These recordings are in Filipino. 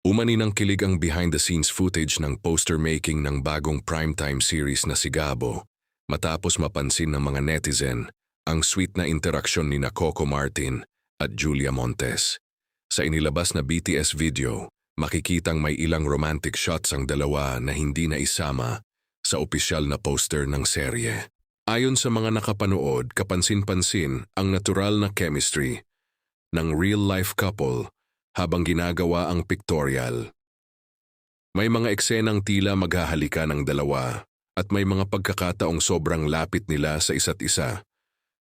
Umani ng kilig ang behind-the-scenes footage ng poster-making ng bagong primetime series na Sigabo matapos mapansin ng mga netizen ang sweet na interaksyon ni Coco Martin at Julia Montes. Sa inilabas na BTS video, makikitang may ilang romantic shots ang dalawa na hindi na isama sa opisyal na poster ng serye. Ayon sa mga nakapanood, kapansin-pansin ang natural na chemistry ng real-life couple habang ginagawa ang pictorial. May mga eksenang tila maghahalikan ng dalawa at may mga pagkakataong sobrang lapit nila sa isa't isa,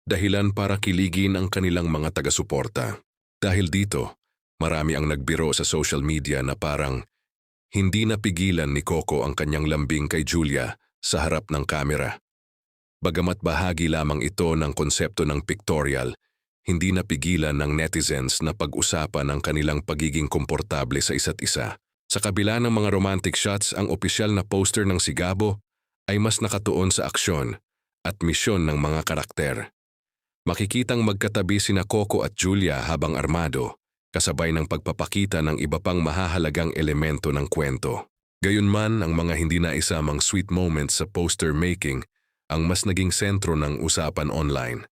dahilan para kiligin ang kanilang mga taga-suporta. Dahil dito, marami ang nagbiro sa social media na parang hindi napigilan ni Coco ang kanyang lambing kay Julia sa harap ng kamera. Bagamat bahagi lamang ito ng konsepto ng pictorial, hindi napigilan ng netizens na pag-usapan ang kanilang pagiging komportable sa isa't isa. Sa kabila ng mga romantic shots, ang opisyal na poster ng Sigabo ay mas nakatuon sa aksyon at misyon ng mga karakter. Makikitang magkatabi sina Coco at Julia habang armado, kasabay ng pagpapakita ng iba pang mahahalagang elemento ng kwento. Gayunman, ang mga hindi naisamang sweet moments sa poster making ang mas naging sentro ng usapan online.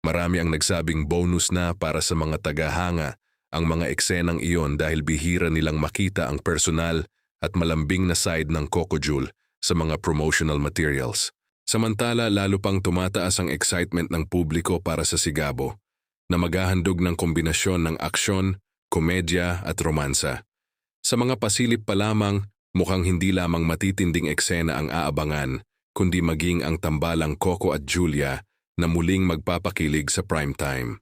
Marami ang nagsabing bonus na para sa mga tagahanga ang mga eksenang iyon dahil bihira nilang makita ang personal at malambing na side ng Coco Jul sa mga promotional materials. Samantala, lalo pang tumataas ang excitement ng publiko para sa Sigabo, na maghahandog ng kombinasyon ng aksyon, komedya at romansa. Sa mga pasilip pa lamang, mukhang hindi lamang matitinding eksena ang aabangan, kundi maging ang tambalang Coco at Julia na muling magpapakilig sa primetime.